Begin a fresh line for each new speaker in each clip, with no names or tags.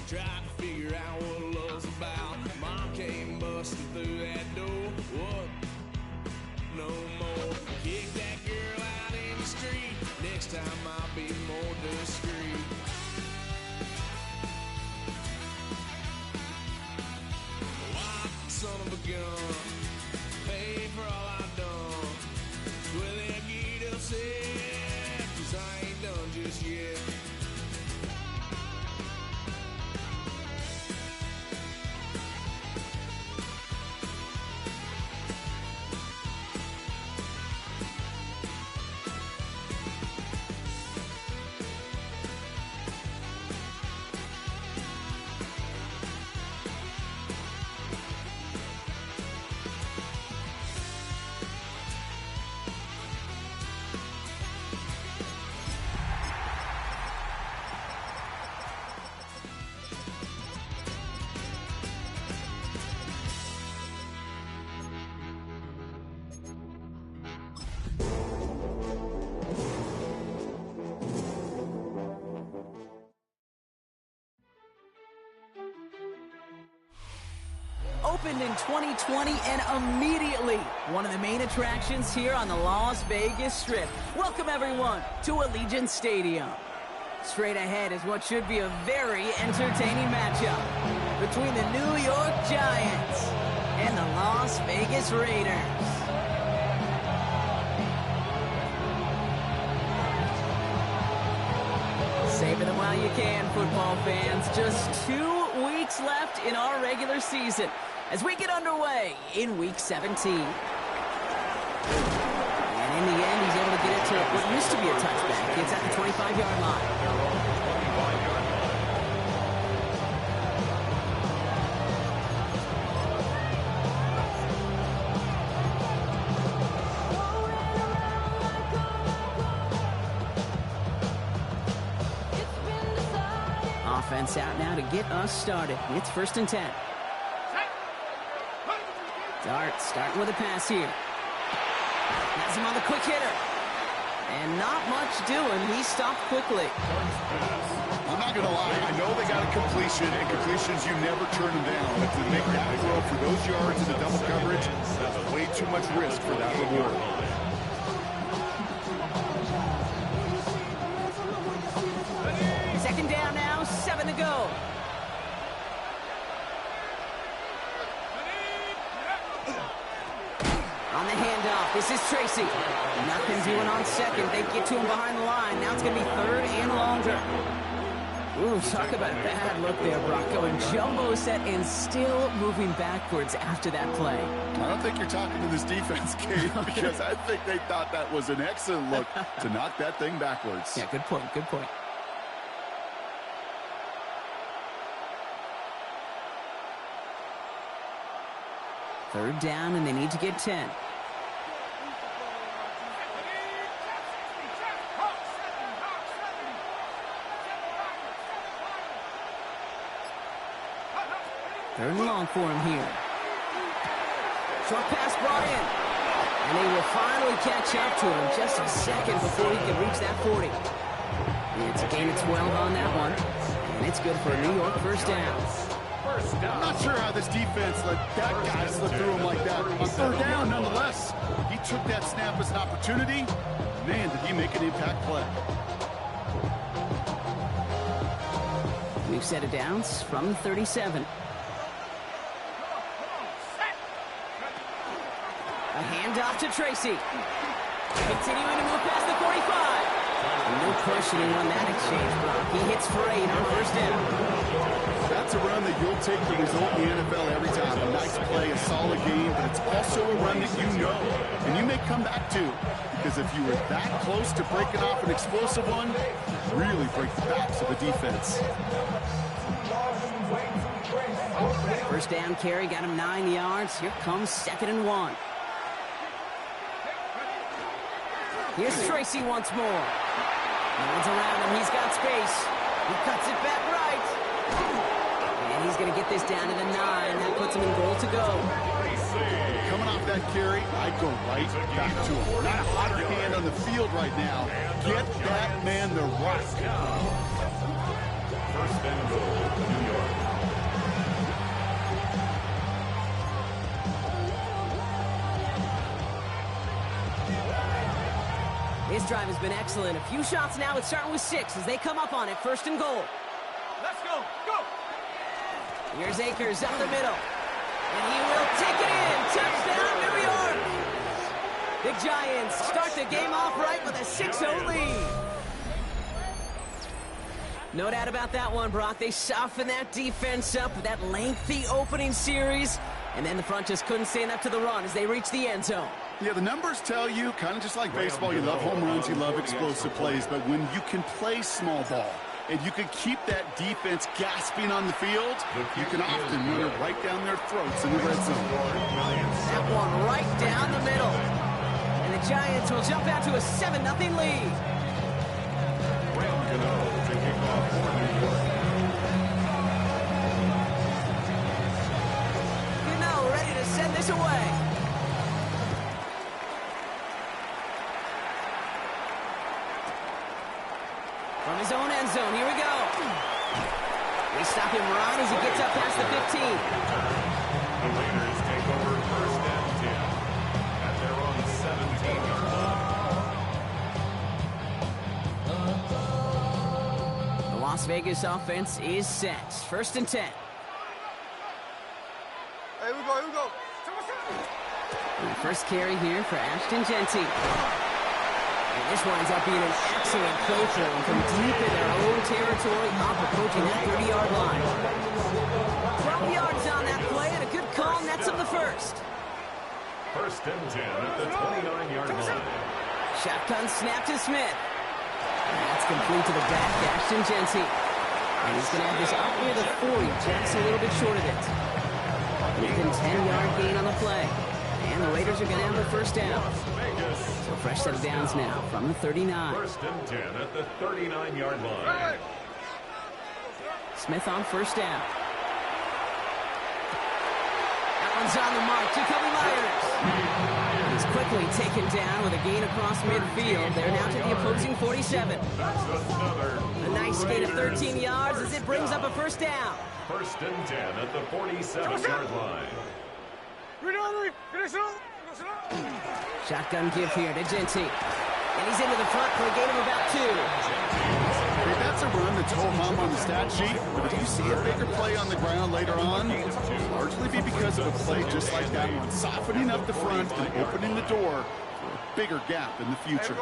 Tried to figure out what love's about. Mom came busting through that door. What? No more. Kick that girl out in the street. Next time I'll be more discreet. Wild son of a gun. Pay for all I've done. Well, they get upset, 'cause I ain't done just yet.
Opened in 2020 and immediately one of the main attractions here on the Las Vegas Strip. Welcome everyone to Allegiant Stadium. Straight ahead is what should be a very entertaining matchup between the New York Giants and the Las Vegas Raiders. Saving them while you can, football fans. Just 2 weeks left in our regular season as we get underway in Week 17. And in the end, he's able to get it to what used to be a touchback. It's at the 25-yard line. Offense out now to get us started. It's 1st and 10. Dart starting with a pass here. Has him on the quick hitter. And not much doing. He stopped quickly.
I'm not going to lie. I know they got a completion, and completions, you never turn them down. But to make that throw for those yards in the double coverage, that's way too much risk for that reward.
Second down now, 7 to go. On the handoff, this is Tracy. Nothing doing on second. They get to him behind the line. Now it's going to be 3rd and longer. Ooh, talk about a bad look there, Brock. Going jumbo set and still moving backwards after that play.
I don't think you're talking to this defense, Kate, because I think they thought that was an excellent look to knock that thing backwards.
Yeah, good point, good point. Third down, and they need to get 10. Third and long for him here. Short pass brought in. And they will finally catch up to him just a second before he can reach that 40. It's a gain of 12 on that one. And it's good for a New York first down.
I'm not sure how this defense let that guy slip through him like that. On 3rd down, nonetheless, he took that snap as an opportunity. Man, did he make an impact play.
New set of downs from the 37. A handoff to Tracy. Continuing to move past the 45. No questioning on that exchange block. He hits for 8 on 1st down.
That's a run that you'll take the result in the NFL every time. A nice play, a solid game, but it's also a run that you know, and you may come back to. Because if you were that close to breaking off an explosive one, really break the backs of the defense.
First down carry, got him 9 yards. Here comes 2nd and 1. Here's Tracy once more. No one's around him. He's got space. He cuts it back right. And he's going to get this down to the 9. That puts him in goal to go.
Coming off that carry, I'd go right back to him. Not a hot hand on the field right now. Get that man the rock.
First and goal, New York.
This drive has been excellent. A few shots now. It's starting with 6 as they come up on it. 1st and goal.
Let's go. Go.
Here's Akers up the middle. And he will take it in. Touchdown, New York. The Giants start the game off right with a 6-0 lead. No doubt about that one, Brock. They softened that defense up with that lengthy opening series. And then the front just couldn't stand up to the run as they reached the end zone.
Yeah, the numbers tell you, kind of just like baseball, you love home runs, you love explosive plays, but when you can play small ball and you can keep that defense gasping on the field, you can often run it right down their throats in the red zone.
That one right down the middle. And the Giants will jump out to a 7-0 lead. Gano ready to send this away. From his own end zone, here we go. They stop him right as he gets up past the 15.
The Raiders take over 1st and 10 at their own 17-yard line.
The Las Vegas offense is set. 1st and 10.
Here we go, here we go.
And first carry here for Ashton Jeanty. And this winds up being an excellent play for them from deep in their own territory, up approaching that 30-yard line. 12 yards on that play, and a good call nets them the first.
1st and 10 at the 29-yard line.
Shotgun snap to Smith. And that's complete to the back, Ashton Jeanty. And he's going to have this up near the 40, just a little bit short of it. Within 10-yard gain on the play. And the Raiders are going to have the first down. So fresh set of downs now from the 39.
1st and 10 at the 39-yard line.
Smith on first down. That one's on the mark. Jacoby Myers. He's quickly taken down with a gain across midfield. They're now to the opposing 47. A nice gain of 13 yards as it brings up a first down.
1st and 10 at the 47-yard line.
Shotgun give here to Jeanty. And he's into the front for a gain of about 2.
Hey, that's a run that's ho-hum on the stat sheet, but if you see a bigger play on the ground later on, it'll largely be because of a play just like that one, softening up the front and opening the door for a bigger gap in the future.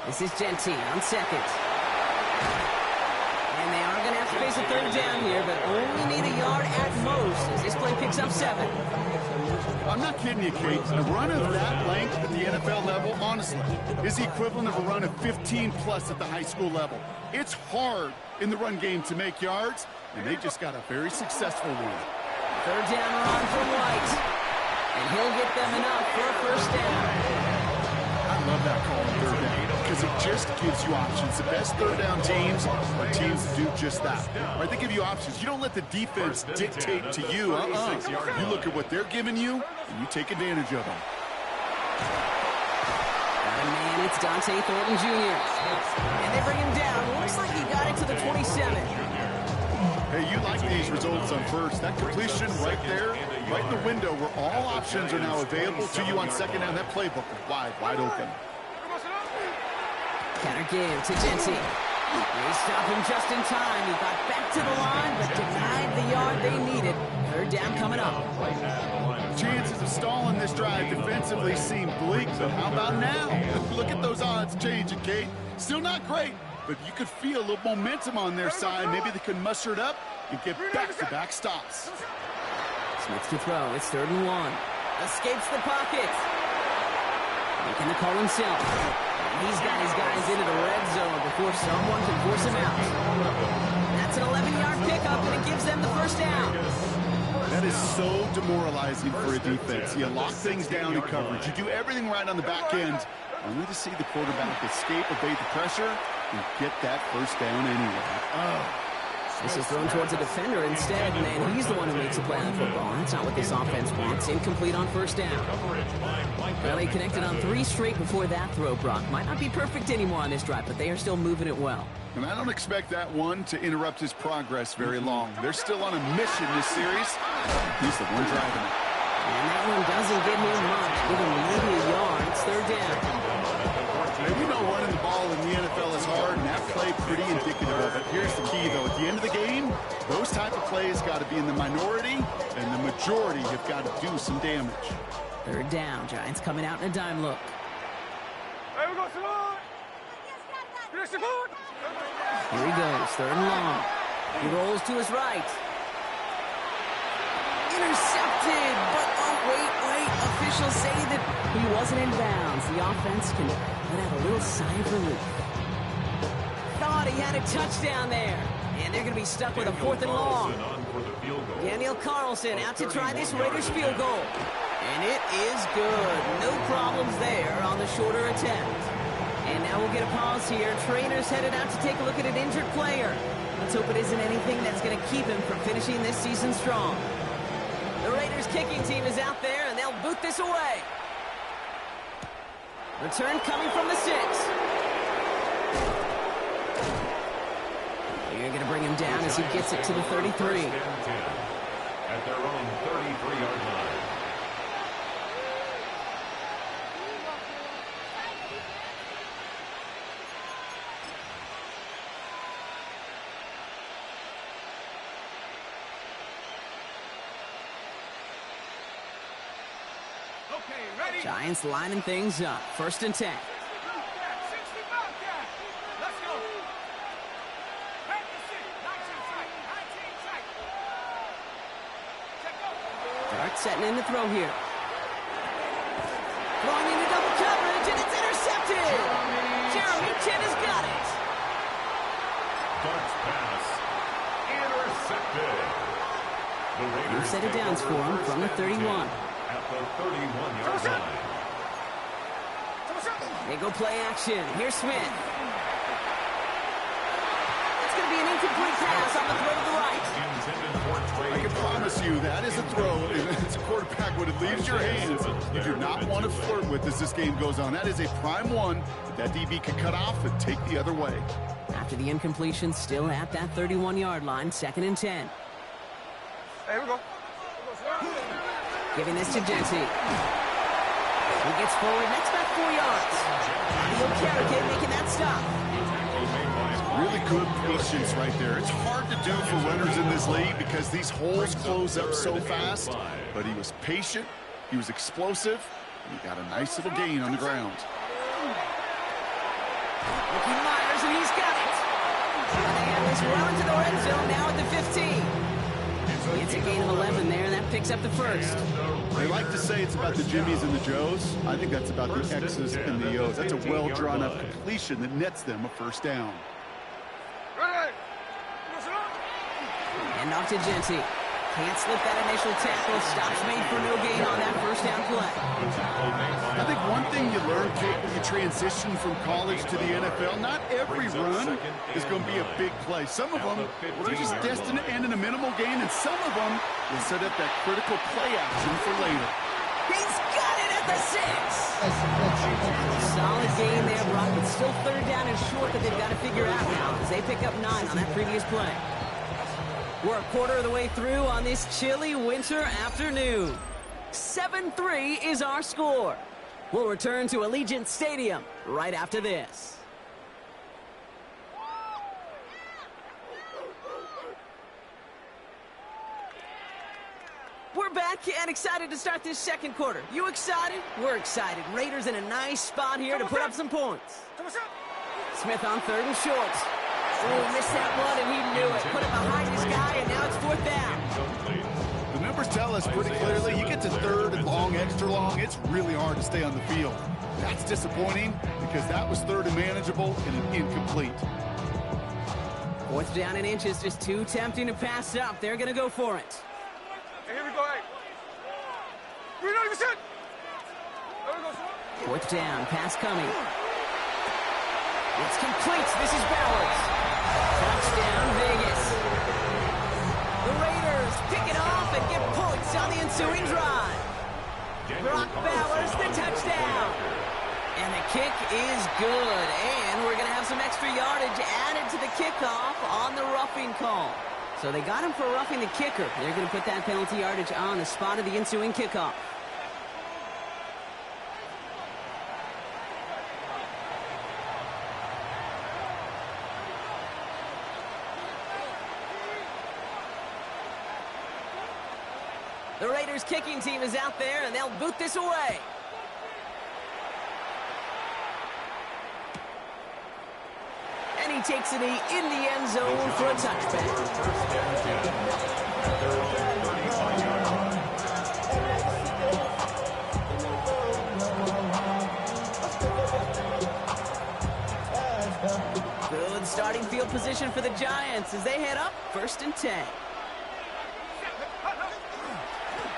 This is Jeanty on second. And they are going to have to face a third down here, but only need a yard at most as this play picks up 7.
I'm not kidding you, Kate. A run of that length at the NFL level, honestly, is the equivalent of a run of 15-plus at the high school level. It's hard in the run game to make yards, and they just got a very successful one.
Third down run from White. And he'll get them enough for a first down.
I love that call on third down because it just gives you options. The best third down teams are teams that do just that. Right? They give you options. You don't let the defense dictate to you. You look at what they're giving you, and you take advantage of them.
And man, it's Dante Thornton Jr. And they bring him down. Looks like he got it to the 27.
Hey, you like these results on first. That completion right there, right in the window where all options are now available to you on second down. That playbook is wide open.
Counter give to Jeanty. They stop him just in time. He got back to the line, but denied the yard they needed. Third down coming up.
Chances of stalling this drive defensively seem bleak, but how about now? Look at those odds changing, Kate. Still not great, but you could feel a little momentum on their side. Maybe they can muster it up and get back-to-back stops.
Smith to throw. It's 3rd and 1. Escapes the pocket. Making the call himself. And he's got his guys into the red zone before someone can force him out. That's an 11-yard pickup, and it gives them the first down.
That is so demoralizing for a defense. You lock things down in coverage. You do everything right on the back end, only to see the quarterback escape, evade the pressure, and get that first down anyway.
This is thrown towards a defender instead, and he's the one who makes a play on the football. That's not what this offense wants. Incomplete on first down. Well, they connected on 3 straight before that throw, Brock. Might not be perfect anymore on this drive, but they are still moving it well.
And I don't expect that one to interrupt his progress very long. They're still on a mission this series. He's the one driving it.
And that one doesn't get him much. Give him maybe a yard. It's third down.
And you know running the ball in the NFL is hard, and that play pretty indicative of it. Here's the key, though. At the end of the game, those type of plays got to be in the minority, and the majority have got to do some damage.
Third down. Giants coming out in a dime look. Here he goes. Third and long. He rolls to his right. Intercepted, but oh, wait. Officials say that he wasn't in bounds. The offense can let out a little sigh of relief. Thought he had a touchdown there. And they're going to be stuck with a fourth and long. Daniel Carlson out to try this Raiders field goal. And it is good. No problems there on the shorter attempt. And now we'll get a pause here. Trainers headed out to take a look at an injured player. Let's hope it isn't anything that's going to keep him from finishing this season strong. The Raiders kicking team is out there, and they'll boot this away. Return coming from the 6. You're going to bring him down as he gets it to the 33.
At their own 33-yard line.
Giants lining things up. First and 10. Dart setting in the throw here. Throwing into double coverage, and it's intercepted. Jeremy Chinn has got it.
Dart's pass intercepted. The Raiders
set it downs for him from the 31.
At the 31-yard line.
They go play action. Here's Smith. It's going to be an incomplete pass on the throw to the right.
I can promise you that is a throw. It's a quarterback when it leaves your hands. You do not want to flirt with as this game goes on. That is a prime one that DB can cut off and take the other way.
After the incompletion, still at that 31-yard line, second and 10.
Here we go.
Giving this to Jency. He gets forward, next back 4 yards. Mario Carrigan making that stop.
Really good patience right there. It's hard to do for runners in this league because these holes close up so fast. But he was patient, he was explosive, and he got a nice little gain on the ground.
Ricky Myers, and he's got it. And they have this run to the red zone now at the 15. It's a gain of 11 there, and that picks up the first.
They like to say it's about the Jimmies and the Joes. I think that's about the X's and the O's. That's a well-drawn-up completion that nets them a first down.
And off to Jency. Can't slip that initial tackle. Stops made for no gain on that first down play.
I think one thing you learn, Kate, when you transition from college to the NFL, not every run is going to be a big play. Some of them, they're just destined to end in a minimal gain, and some of them will set up that critical play action for later.
He's got it at the 6. Solid gain there, Brock, but still third down and short that they've got to figure out now as they pick up 9 on that previous play. We're a quarter of the way through on this chilly winter afternoon. 7-3 is our score. We'll return to Allegiant Stadium right after this. We're back and excited to start this second quarter. You excited? We're excited. Raiders in a nice spot here to put up some points. Smith on third and short. Oh, missed that one, and he knew it. Put it behind his guy, and now it's fourth down.
The numbers tell us pretty clearly, you get to third and long, extra long, it's really hard to stay on the field. That's disappointing because that was third and manageable and an incomplete.
Fourth down and inches, just too tempting to pass up. They're going to go for it.
Hey, here we go, hey. We're not even set. There we go, son.
Fourth down, pass coming. It's complete. This is Bowers. Touchdown, Vegas. The Raiders pick it off and get points on the ensuing drive. Brock Bowers, the touchdown. And the kick is good. And we're going to have some extra yardage added to the kickoff on the roughing call. So they got him for roughing the kicker. They're going to put that penalty yardage on the spot of the ensuing kickoff. The Raiders kicking team is out there, and they'll boot this away. And he takes it in the end zone for a touchback. Good starting field position for the Giants as they head up 1st and 10.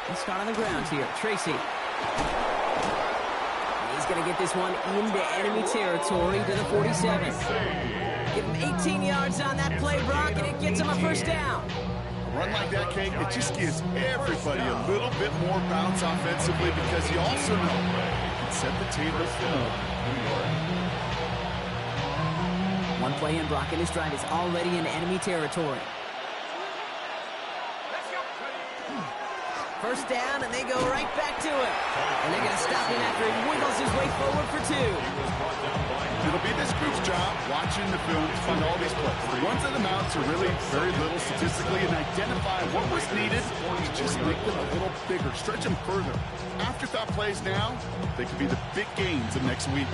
Let's start on the ground here. Tracy. He's going to get this one into enemy territory to the 47. Give him 18 yards on that play, Brock, and it gets him a first down.
A run like that, Kate, it just gives everybody a little bit more bounce offensively because you also know you can set the table for more.
One play in, Brock, and his drive is already in enemy territory. First down, and they go right back to it. And they're going to stop him after he wiggles his way forward for 2.
It'll be this group's job, watching the film, to find all these plays. The ones that amount to really very little statistically and identify what was needed to just make them a little bigger, stretch them further. Afterthought plays now, they could be the big gains of next week.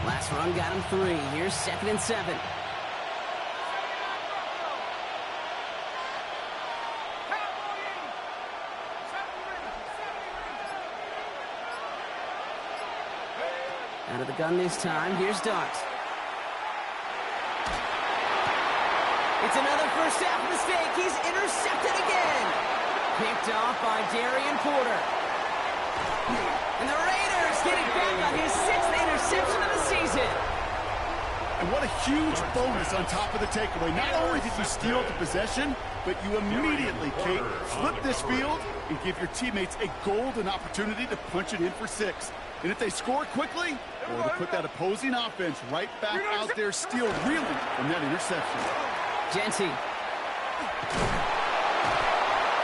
Last run got him 3. Here's 2nd and 7. Out of the gun this time. Here's Dart. It's another first half mistake. He's intercepted again. Picked off by Darian Porter. And the Raiders get it back on his 6th interception of the season.
And what a huge bonus on top of the takeaway. Not only did you steal the possession, but you immediately, Kate, flip this field and give your teammates a golden opportunity to punch it in for 6. And if they score quickly, or to put that opposing offense right back out there, still reeling from that interception.
Jency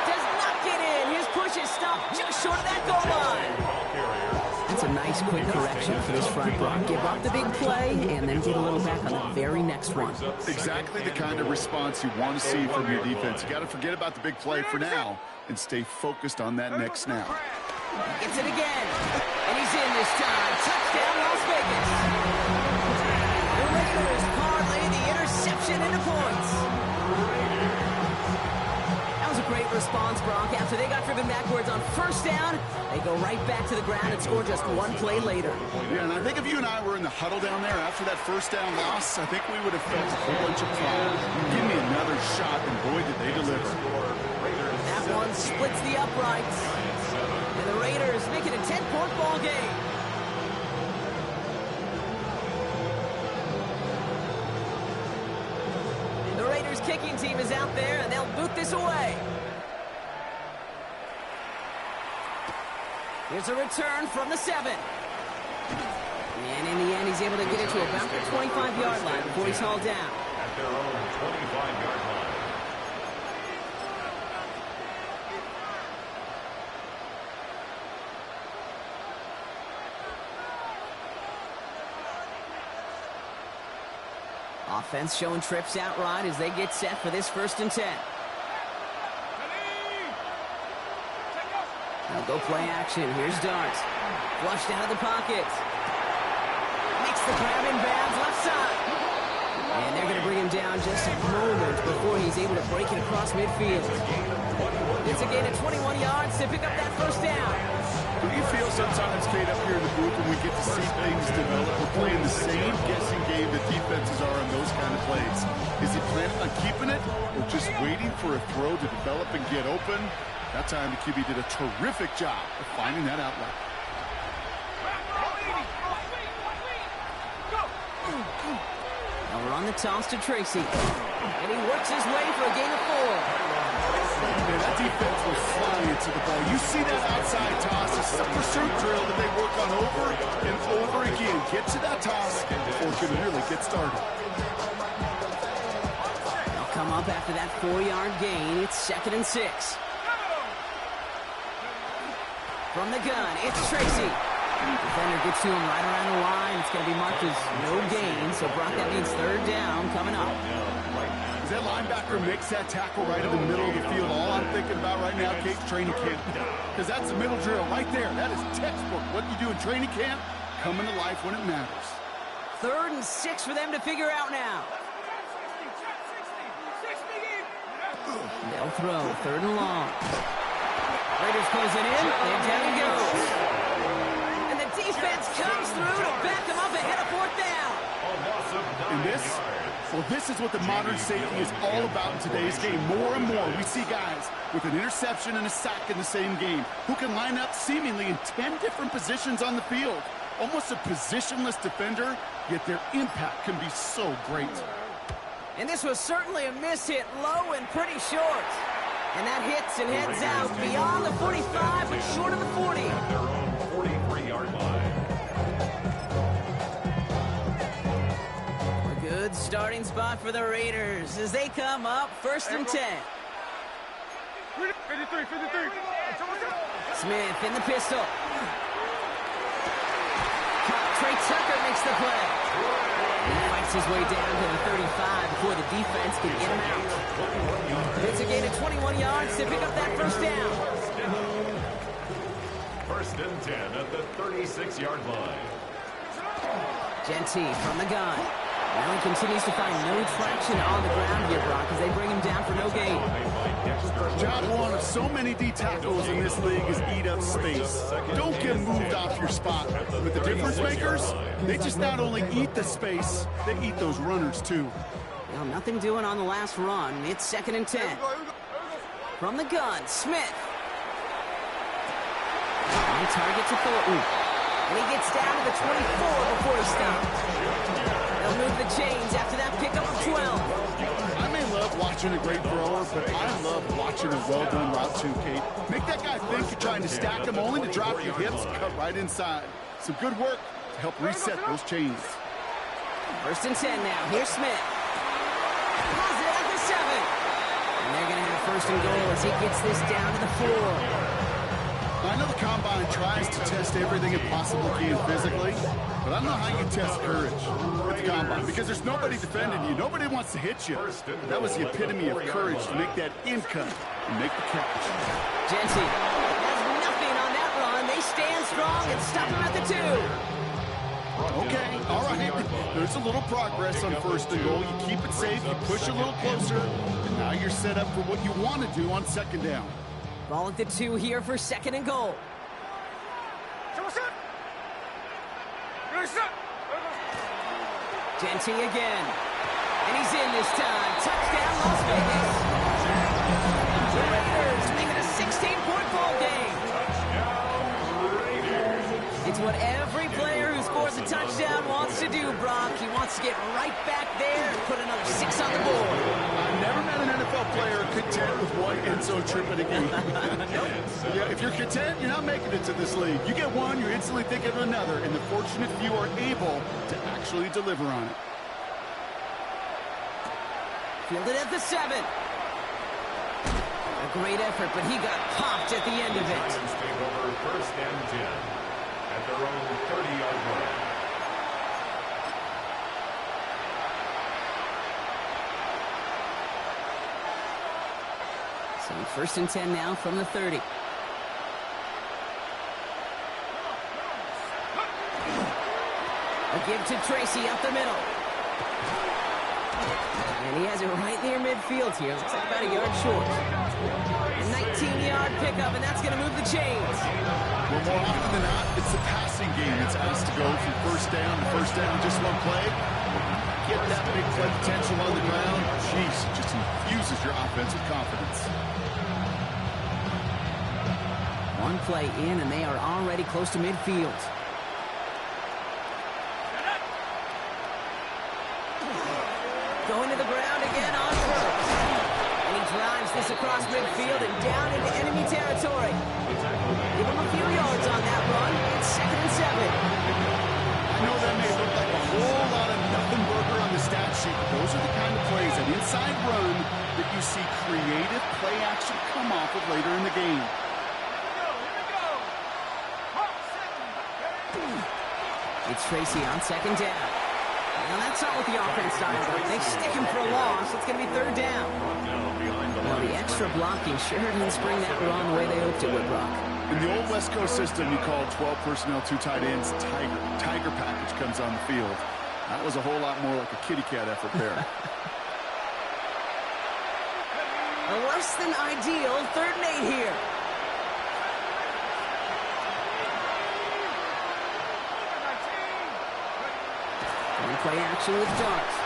does not get in. His push is stopped just short of that goal line. That's a nice quick correction for this front block. Give up the big play and then get a little back on the very next one.
Exactly the kind of response you want to see from your defense. You got to forget about the big play for now and stay focused on that next snap.
Gets it again. And he's in this time. Touchdown, Las Vegas. The Raiders parlay the interception into points. That was a great response, Brock. After they got driven backwards on first down, they go right back to the ground and score just one play later.
Yeah, and I think if you and I were in the huddle down there after that first down loss, I think we would have felt a whole bunch of pride. Give me another shot, and boy, did they deliver.
That one splits the uprights. And the Raiders make it a 10-point ball game. The Raiders kicking team is out there, and they'll boot this away. Here's a return from the 7. And in the end, he's able to get it to about the 25-yard line before he's hauled down.
At their own 25-yard line.
Offense showing trips out right as they get set for this 1st and 10. Now go play action. Here's Dart. Flushed out of the pocket. Makes the grab in bounds left side. And they're going to bring him down just a moment before he's able to break it across midfield. It's a gain of 21 yards to pick up that first down.
Do you feel sometimes, Kate, up here in the booth when we get to see things develop, we're playing the same guessing game that defenses are on those kind of plays? Is he planning on keeping it or just waiting for a throw to develop and get open? That time the QB did a terrific job of finding that outlet.
Now we're on the toss to Tracy. And he works his way for a gain of 4.
Man, that defense was flying to the ball. You see that outside toss. It's a pursuit drill that they work on over and over again. Get to that toss before it can really get started.
come up after that 4-yard gain. It's 2nd and 6. From the gun, it's Tracy. Defender gets to him right around the line. It's going to be marked as no gain. So, Brock, that means 3rd down coming up.
As that linebacker makes that tackle right in the middle of the field, all I'm thinking about right now, Kate's training camp. Because that's the middle drill right there. That is textbook. What you do in training camp, coming to life when it matters.
3rd and 6 for them to figure out now. They'll throw. 3rd and long. Raiders closing in, and down he goes. And the defense comes through to back them up ahead of 4th down.
And this is what the modern safety is all about in today's game. More and more, we see guys with an interception and a sack in the same game who can line up seemingly in 10 different positions on the field. Almost a positionless defender, yet their impact can be so great.
And this was certainly a miss hit, low and pretty short. And that hits and heads out beyond the 45, but short of the 40.
Their own 43-yard line.
A good starting spot for the Raiders as they come up 1st and 10.
53.
Smith in the pistol. Trey Tucker makes the play. He fights his way down to the 35 before the defense can get him out. It's a gain of 21 yards to pick up that 1st down.
1st and 10 at the 36-yard line.
Genty from the gun. Now he continues to find no traction on the ground here, Brock, as they bring him down for no gain.
Job one of so many D tackles in this league is eat up space. Don't get moved off your spot. With the difference makers, they just not only eat the space, they eat those runners too.
Well, nothing doing on the last run. It's 2nd and 10. From the gun, Smith. On target to Thornton. And he gets down to the 24 before he stops. They'll move the chains after that pickup of 12.
I may love watching a great thrower, but I love watching a well-done route too, Kate. Make that guy think you're trying to stack him only to drop your hips, cut right inside. Some good work to help reset those chains.
1st and 10 now. Here's Smith. Pulls it at the 7. And they're going to have 1st and goal as he gets this down to the 4.
I know the Combine tries to test everything it possibly can physically, but I don't know how you test courage at the Combine because there's nobody defending you. Nobody wants to hit you. That was the epitome of courage to make that in cut and make the catch.
Genty has nothing on that run. They stand strong and stop him at the 2.
Okay, all right. There's a little progress on 1st and goal. You keep it safe, you push a little closer, and now you're set up for what you want to do on 2nd down.
Ball at the 2 here for 2nd and goal. Genty again. And he's in this time. Touchdown, Las Vegas. The Raiders make it a 16-point ball game. It's what every player who scores a touchdown wants to do, Brock. He wants to get right back there and put another 6 on the board.
I've never met an NFL player content with one end zone trip in a game. Yeah, if you're content, you're not making it to this league. You get one, you're instantly thinking of another, and the fortunate few are able to actually deliver on it.
Fielded at the 7. A great effort, but he got popped at the end of it.
Lions take over 1st and 10 at their own 30-yard line.
So 1st and 10 now from the 30. A give to Tracy up the middle. And he has it right near midfield here. Looks like about a yard short. A 19-yard pickup, and that's going to move the chains.
Well, more often than not, it's the passing game that's asked to go from 1st down to 1st down in just one play. Get that big play potential on the ground. Jeez, it just infuses your offense with confidence.
One play in, and they are already close to midfield. Going to the ground again on first. And he drives this across midfield and down into enemy territory. Give him a few yards on that run. It's 2nd and 7.
I know that may look like a whole lot of nothing burger on the stat sheet, but those are the kind of plays that in inside run that you see creative play action come off of later in the game.
It's Tracy on second down. Now that's not what the offense dialed up. They stick him for a loss. It's going to be third down. Well, the extra blocking sure didn't spring that run the way they hoped it would, Brock.
In the old West Coast system, you call 12 personnel, 2 tight ends, Tiger. Tiger package comes on the field. That was a whole lot more like a kitty cat effort there.
A less than ideal 3rd and 8 here. One play action with Darts.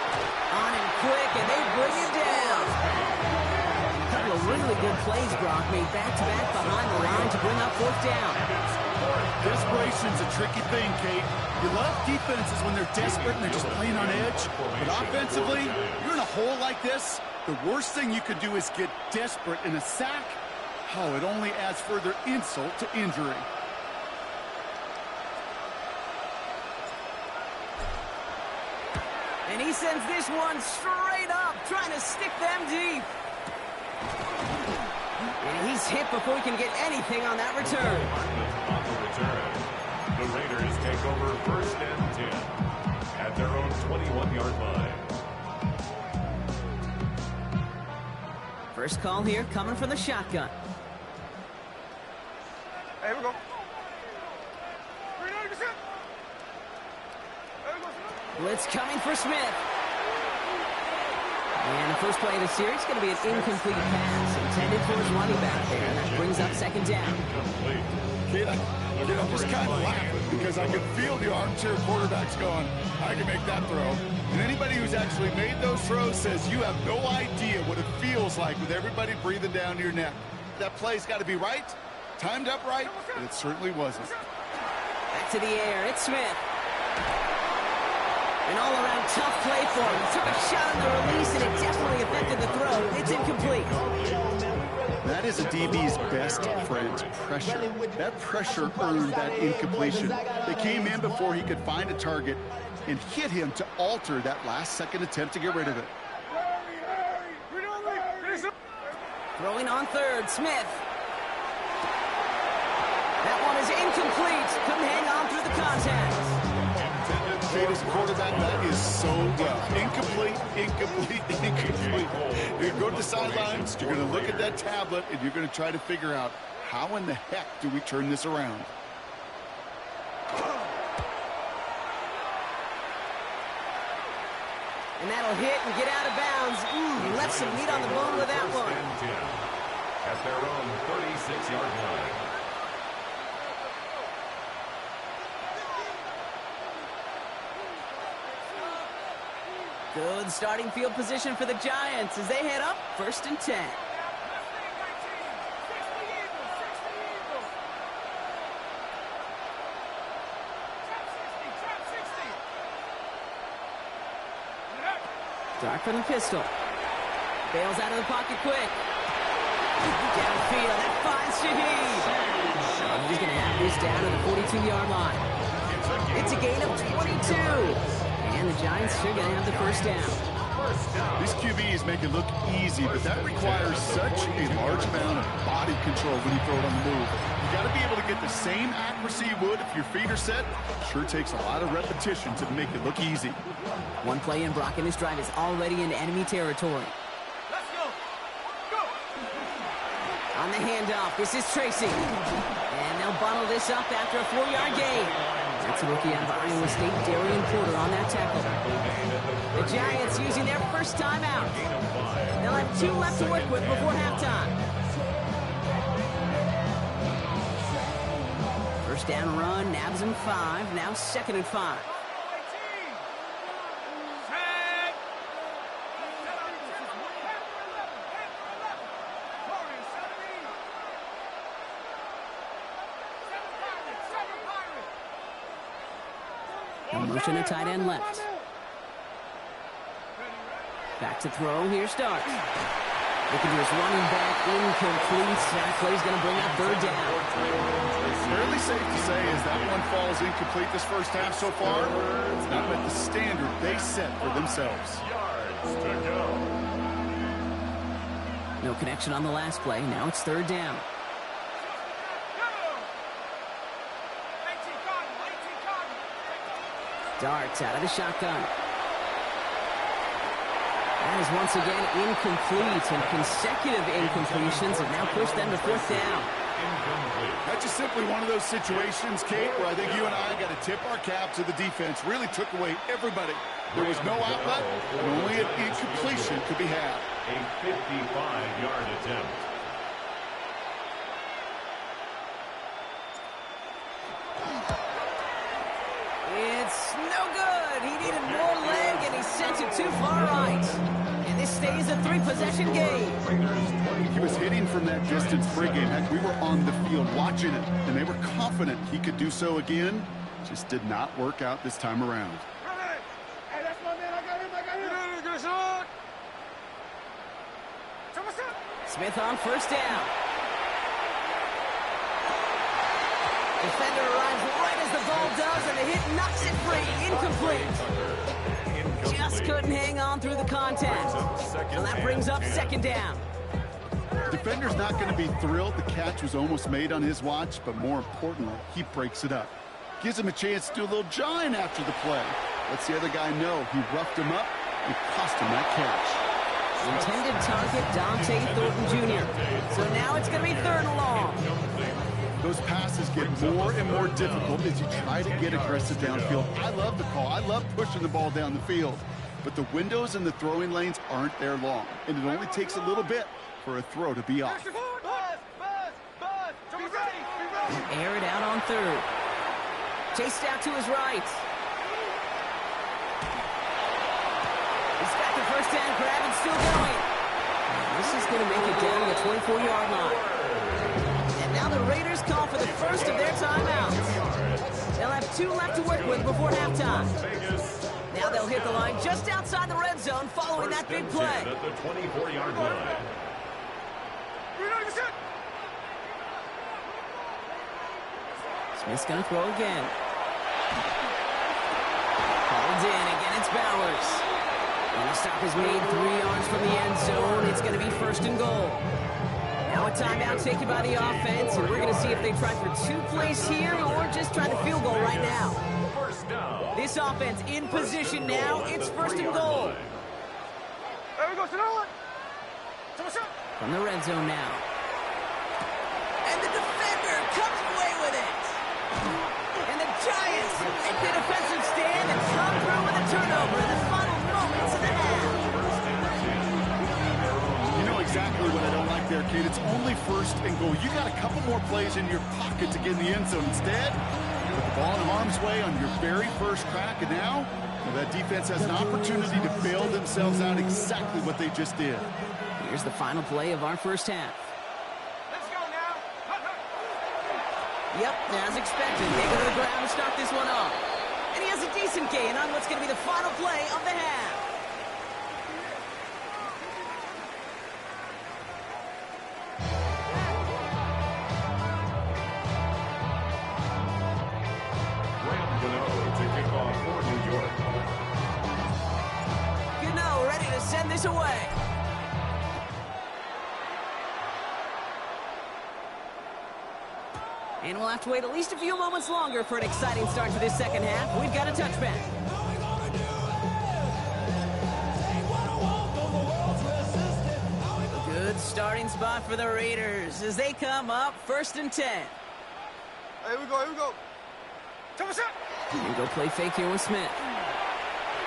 On him quick, and they bring him down. A couple of really good plays, Brock, made back-to-back behind the line to bring up 4th down.
Desperation's a tricky thing, Kate. You love defenses when they're desperate and they're just playing on edge. But offensively, you're in a hole like this, the worst thing you could do is get desperate in a sack. Oh, it only adds further insult to injury.
And he sends this one straight up, trying to stick them deep. And he's hit before he can get anything on that return.
On the return, the Raiders take over 1st and 10 at their own 21-yard line.
First call here coming from the shotgun.
Hey, here we go. 390%.
Blitz coming for Smith. And the first play of the series is going to be an incomplete pass intended for his running back there. And that brings up 2nd down.
Kid, I'm just kind of laughing because I can feel the armchair quarterbacks going, I can make that throw. And anybody who's actually made those throws says you have no idea what it feels like with everybody breathing down your neck. That play's got to be right, timed up right, and it certainly wasn't.
Back to the air. It's Smith. An all-around tough play for him. Took a shot on the release, and it definitely affected the throw. It's incomplete.
That is a DB's best friend, pressure. That pressure earned that incompletion. They came in before he could find a target and hit him to alter that last-second attempt to get rid of it.
Throwing on 3rd, Smith. That one is incomplete. Couldn't hang on through the contact.
Kate, as a quarterback, that is so rough. Incomplete, incomplete, incomplete. You're going to go to the sidelines, you're going to look at that tablet, and you're going to try to figure out how in the heck do we turn this around.
And that'll hit and get out of bounds. He left some meat on the bone with that one.
At their own 36-yard line.
Good starting field position for the Giants as they head up 1st and 10. Dark from the pistol. Bails out of the pocket quick. Downfield, that finds Shaheed. He's going to have this down to the 42-yard line. It's a gain of 22. And the Giants are going to have the 1st down.
These QBs make it look easy, but that requires such a large amount of body control when you throw it on the move. You got to be able to get the same accuracy you would if your feet are set. Sure takes a lot of repetition to make it look easy.
One play in, Brock, and this drive is already into enemy territory.
Let's go. Go.
On the handoff, this is Tracy. And they'll bundle this up after a 4-yard gain. That's a rookie out of Iowa State, Darian Porter, on that tackle. The Giants using their first timeout. They'll have 2 left to work with before halftime. First down run, nabs him 5. Now 2nd and 5. Motion a tight end left. Back to throw. Here's Starks. Looking to his running back. Incomplete. That play's going to bring up 3rd down.
Fairly safe to say as that one falls incomplete this first half so far, it's not met the standard they set for themselves.
Yards to go.
No connection on the last play. Now it's third down. Darts out of the shotgun. That is once again incomplete, and consecutive incompletions have now pushed them to fourth down.
That's just simply one of those situations, Kate, where I think you and I got to tip our cap to the defense. Really took away everybody. There was no outlet, and only an incompletion could be had.
A 55-yard attempt.
It's no good. He needed more leg, and he sent it too far right. And this stays a three-possession game.
He was hitting from that distance pregame. Heck, we were on the field watching it, and they were confident he could do so again. Just did not work out this time around.
Hey, that's my man. I got him. Good shot.
Smith on first down. Defender arrives right as the ball does, and the hit knocks it free. Incomplete. Just couldn't hang on through the contact. So that brings up second down.
The defender's not going to be thrilled. The catch was almost made on his watch, but more importantly, he breaks it up. Gives him a chance to do a little jawing after the play. Lets the other guy know he roughed him up and cost him that catch.
Intended target, Dante Thornton Jr. So now it's going to be third and long.
Those passes get more and more difficult as you try to get aggressive downfield. I love the call. I love pushing the ball down the field. But the windows in the throwing lanes aren't there long. And it only takes a little bit for a throw to be off.
Air it out on third. Chased out to his right. He's got the first down grab and still going. This is going to make it down to the 24-yard line. And now the Raiders call for the first of their timeouts. They'll have 2 left to work with before halftime. Now they'll hit the line just outside the red zone following that big play.
At the 24-yard line.
Smith's going to throw again. Called in. Again, it's Bowers. And the stop is made 3 yards from the end zone. It's going to be first and goal. Now a timeout taken by the offense, and we're going to see if they try for 2 plays here or just try the field goal right now. This offense in position now. It's first and goal.
There we go,
From the red zone now. And the defender comes away with it. And the Giants make the defensive stand and come through with a turnover in the final moments of the half.
You know exactly what I don't like there, kid. It's only first and goal. You got a couple more plays in your pocket to get in the end zone. Instead, put the ball in harm's way on your very first crack, and now that defense has an opportunity to bail themselves out exactly what they just did.
Here's the final play of our first half.
Let's go now.
Yep, as expected, they go to the ground to start this one off. And he has a decent gain on what's going to be the final play of the half.
To kick off for New York.
Gano ready to send this away. And we'll have to wait at least a few moments longer for an exciting start to this second half. We've got a touchback. A good starting spot for the Raiders as they come up first and 10.
Here we go.
Here we go, play fake here with Smith.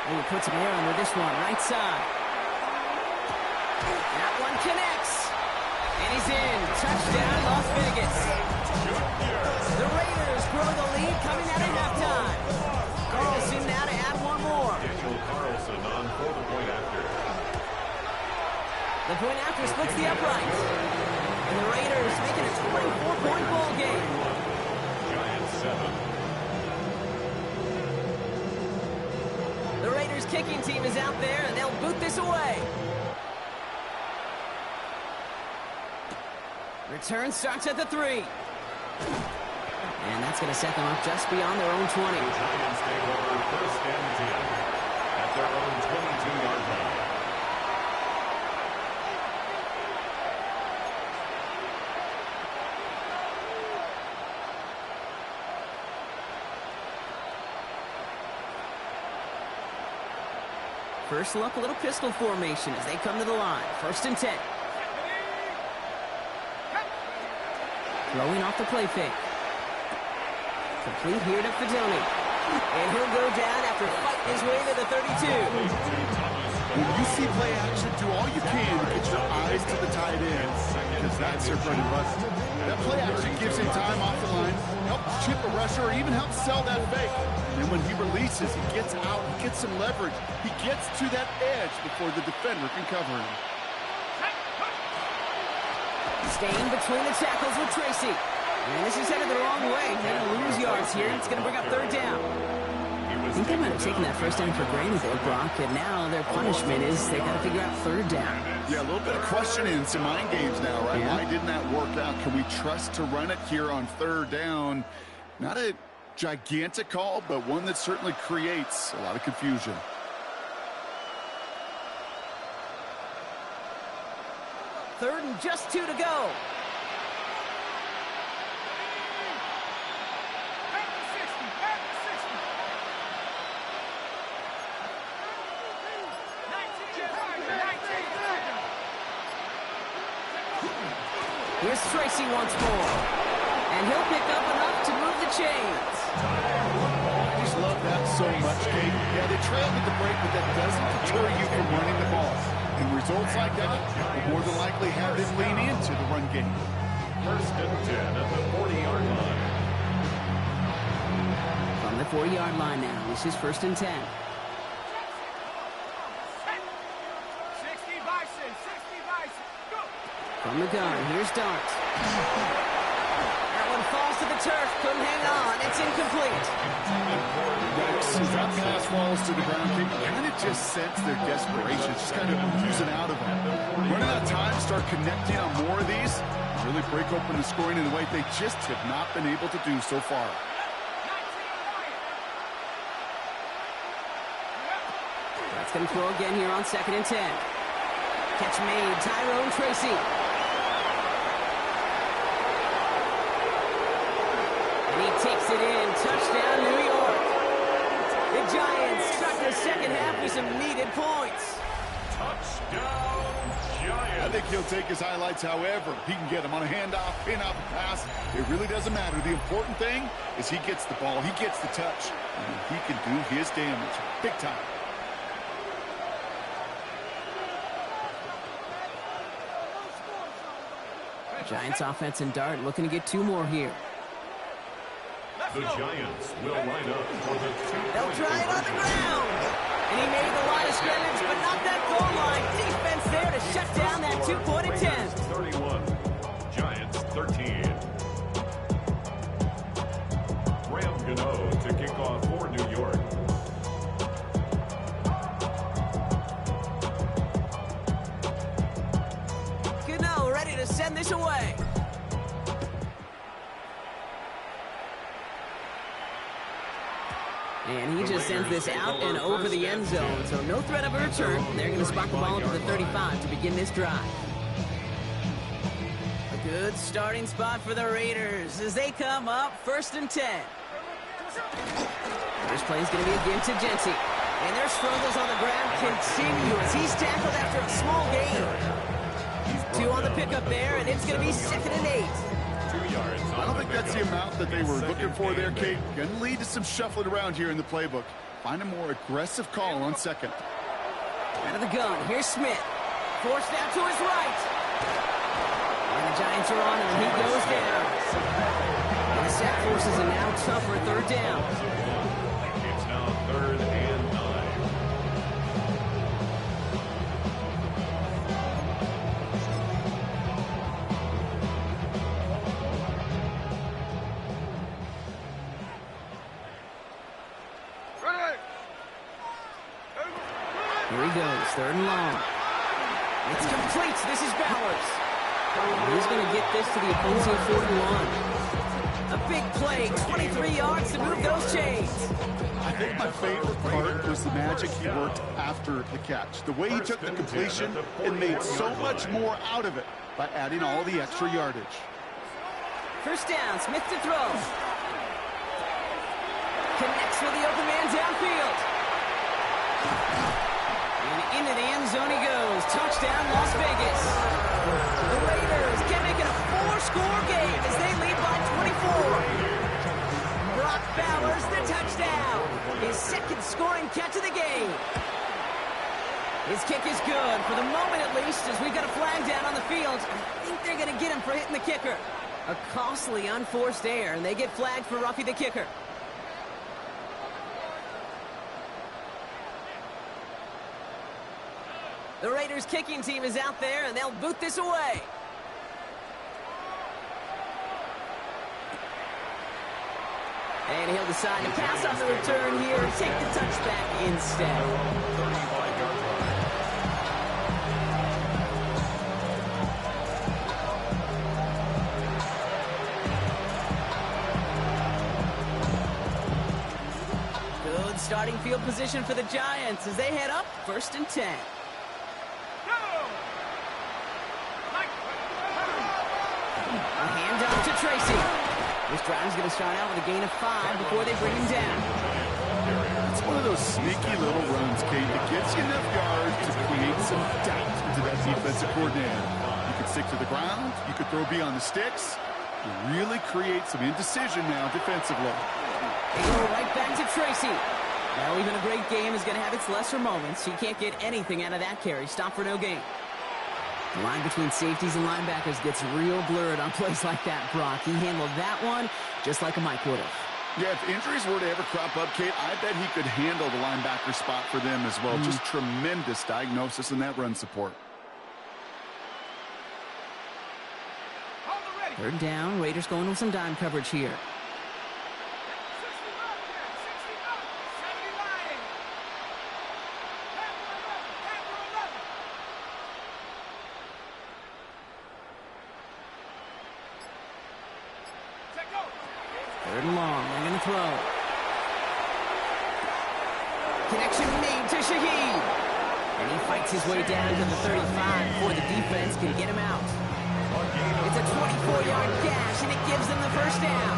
And he puts some air under this one, right side. That one connects. And he's in. Touchdown, Las Vegas. The Raiders grow the lead coming out of halftime. Carlson now to add one more.
Daniel Carlson on for the point after.
The point after splits the upright. And the Raiders making a 24-point ball game.
Giants 7.
The Raiders kicking team is out there, and they'll boot this away. Return starts at the 3. And that's going to set them up just beyond their own 20.
The Giants take over first and 10 at their own 22-yard line.
First look, a little pistol formation as they come to the line. 1st and 10. Throwing off the play fake. Complete here to Fidone. And he'll go down after fighting his way to the 32.
When you see play action, do all you can to get your eyes to the tight end, because that's their bread and butter. That play action gives him time off the line, helps chip a rusher, or even helps sell that fake. And when he releases, he gets out, he gets some leverage. He gets to that edge before the defender can cover him.
Staying between the tackles with Tracy. And this is headed the wrong way. They're going to lose yards here. It's going to bring up 3rd down. I think they might have taken that first down for granted there, Brock, and now their punishment is they got to figure out 3rd down.
Yeah, a little bit of questioning and some mind games now, right?
Yeah.
Why didn't that work out? Can we trust to run it here on 3rd down? Not a gigantic call, but one that certainly creates a lot of confusion.
Third and just 2 to go. Here's Tracy once more. And he'll pick up enough to move the chains.
I just love that so much, Kate. Yeah, they trailed at the break, but that doesn't deter you from running the ball. And results like that will more than likely have them lean into the run game.
1st and 10 at the 40-yard line.
From the 40-yard line now, this is 1st and 10.
60 Bison, 60 Bison, go!
From the gun, here's Dart. That one falls to the turf, couldn't hang on, it's incomplete.
As that pass falls to the ground, you kind of just sense their desperation, just kind of oozing out of them. Running out of time, start connecting on more of these, really break open the scoring in a way they just have not been able to do so far.
That's going to throw again here on 2nd and 10. Catch made, Tyrone Tracy. And he takes it in, touchdown New York. The Giants start the second half with some needed points.
Touchdown, Giants.
I think he'll take his highlights however he can get them on a handoff, pin out the pass. It really doesn't matter. The important thing is he gets the ball, he gets the touch, and he can do his damage big time.
Giants offense and Dart looking to get 2 more here.
The Giants will line up for the 2-point
They'll try it on the ground. And he made the line of scrimmage, but not that goal line. Defense there to shut down that 2-point attempt.
31, Giants 13. Graham Gano to kick off for New York.
Gano ready to send this away. And he just sends this out and over the end zone, so no threat of a return. They're going to spot the ball up to the 35 to begin this drive. A good starting spot for the Raiders as they come up 1st and 10. First play is going to be again to Jency. And their struggles on the ground continue as he's tackled after a small gain. 2 on the pickup there, and it's going to be 2nd and 8.
2 yards.
I don't think that's the amount that they were looking for there, Kate. Going to lead to some shuffling around here in the playbook. Find a more aggressive call on 2nd.
Out of the gun, here's Smith. Forced out to his right. And the Giants are on him, and he goes down. And the sack forces a now tougher 3rd down.
It's now 3rd and 9.
Here he goes, 3rd and long. It's complete. This is Bowers. And he's going to get this to the opposing 41. A big play, 23 yards to move those chains.
I think my favorite part was the magic he worked after the catch. The way he took the completion and made so much more out of it by adding all the extra yardage.
1st down, Smith to throw. Connects with the open man downfield. Into the end zone he goes. Touchdown, Las Vegas. The Raiders can make it a 4-score game as they lead by 24. Brock Bowers, the touchdown. His second scoring catch of the game. His kick is good, for the moment at least, as we've got a flag down on the field. I think they're going to get him for hitting the kicker. A costly unforced error, and they get flagged for roughing the kicker. The Raiders kicking team is out there, and they'll boot this away. And he'll decide to pass on the return here and take the touchback instead.
35-yard line.
Good starting field position for the Giants as they head up 1st and 10. A handoff to Tracy. This drive's going to start out with a gain of 5 before they bring him down.
It's one of those sneaky little runs, Kate, that gets you enough yards to create some doubt into that defensive coordinator. You could stick to the ground. You could throw beyond the sticks. You really create some indecision now defensively.
They go right back to Tracy. Now, even a great game is going to have its lesser moments. He can't get anything out of that carry. Stop for no gain. The line between safeties and linebackers gets real blurred on plays like that, Brock. He handled that one just like a Mike would have.
Yeah, if injuries were to ever crop up, Kate, I bet he could handle the linebacker spot for them as well. Just tremendous diagnosis in that run support.
3rd down, Raiders going with some dime coverage here. Third and long, they're going to throw. Connection made to Shaheed. And he fights his way down to the 35 before the defense can get him out. It's a 24-yard gash, and it gives them the 1st down.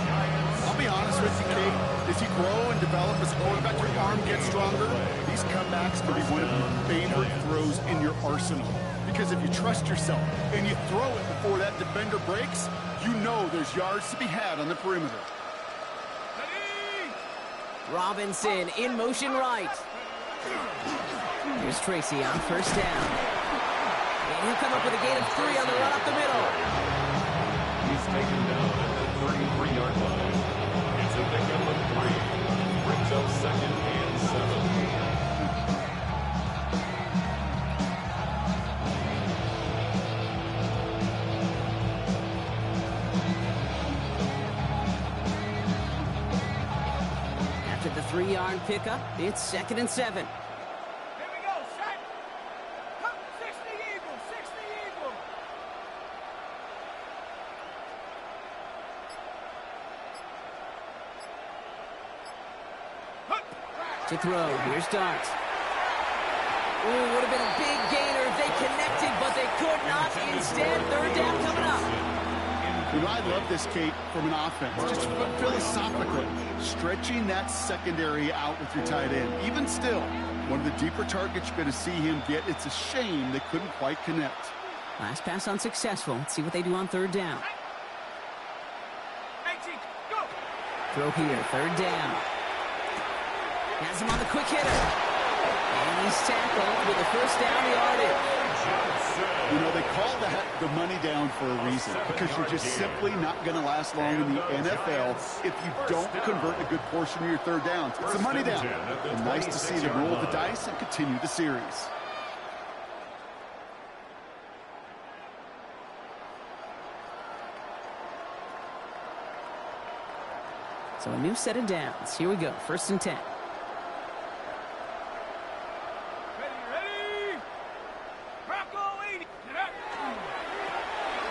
I'll be honest with you, Kate. As you grow and develop as a quarterback, your arm gets stronger. These comebacks can be one of your favorite throws in your arsenal. Because if you trust yourself and you throw it before that defender breaks, you know there's yards to be had on the perimeter.
Robinson in motion right. Here's Tracy on 1st down. And he'll come up with a gain of 3 on the run up the middle.
He's taken down at the 33-yard line. It's a pickup of 3. Brings up 2nd and 7.
After the 3-yard pickup, it's 2nd and 7. To throw, here's Dart. Ooh, would have been a big gainer if they connected, but they could not. Instead, 3rd down coming up.
You know, I love this, Kate, from an offense. Just philosophically, stretching that secondary out with your tight end. Even still, one of the deeper targets you're going to see him get. It's a shame they couldn't quite connect.
Last pass unsuccessful. Let's see what they do on 3rd down. Throw here, 3rd down. Has him on the quick hitter. And he's tackled with the 1st down yardage.
You know, they call that the money down for a reason, because you're just simply not going to last long in the NFL if you don't convert a good portion of your 3rd downs. It's the money down. And nice to see them roll the dice and continue the series.
So a new set of downs. Here we go, 1st and 10.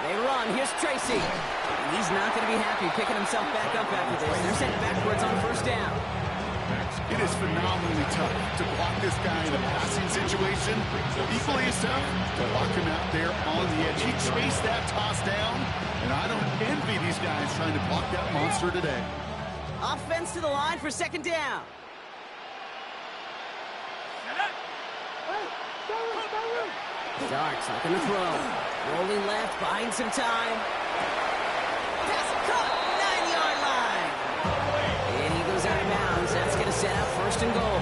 They run. Here's Tracy. He's not going to be happy picking himself back up after this. They're sent backwards on 1st down.
It is phenomenally tough to block this guy in a passing situation. Equally as tough to block him out there on the edge. He chased that toss down, and I don't envy these guys trying to block that monster today.
Offense to the line for 2nd down. Starks looking to throw. Rolling left, buying some time. Pass caught, 9-yard line. And he goes out of bounds. That's going to set up first and goal.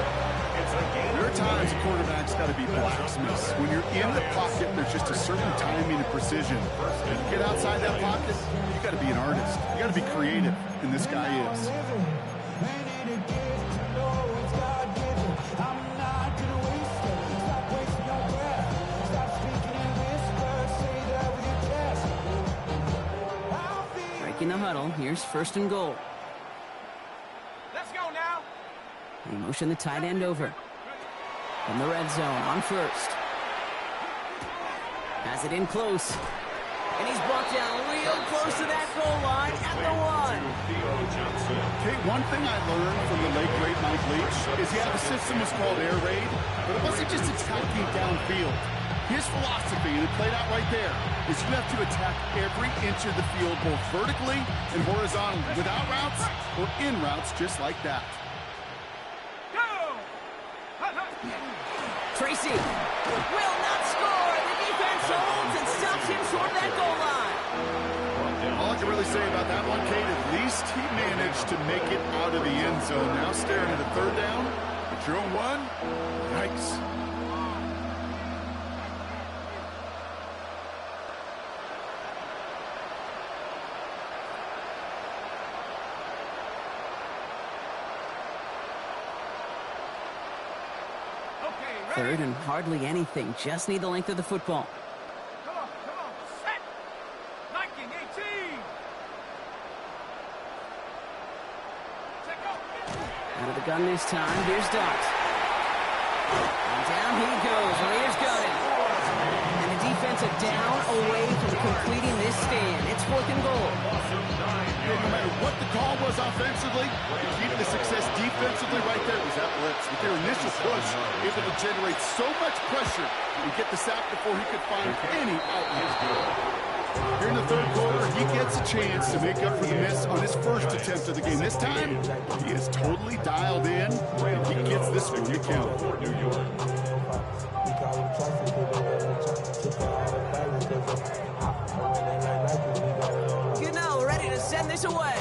There are times a quarterback's got to be blacksmith. When you're in the pocket, there's just a certain timing and precision. You get outside that pocket, you got to be an artist. You got to be creative, and this guy is.
Breaking the huddle. Here's first and goal.
Let's go now.
They motion the tight end over. From the red zone on first. Has it in close. And he's brought down real close to that goal line at the 1.
Okay, one thing I learned from the late great Mike Leach is the system was called air raid, but it wasn't just attacking downfield. His philosophy, and it played out right there, is you have to attack every inch of the field, both vertically and horizontally, without routes or in routes, just like that.
Tracy will not score. The defense holds and stops him short of that goal line.
All I can really say about that one, Kate, at least he managed to make it out of the end zone. Now staring at a third down, at your own 1. Yikes.
Third and hardly anything. Just need the length of the football.
Come on. Set. 19, 18. Check out.
Out of the gun this time. Here's Dot. And down he goes. Raiders got it. And the defense are down away from completing this stand. It's fourth and goal.
No matter what the call was offensively, the key to the success defensively right there was that blitz. With their initial push, able to generate so much pressure and get the sack before he could find any outlet. Here in the third quarter, he gets a chance to make up for the miss on his first attempt of the game. This time, he is totally dialed in, and he gets this one to count.
Gano ready to send this away.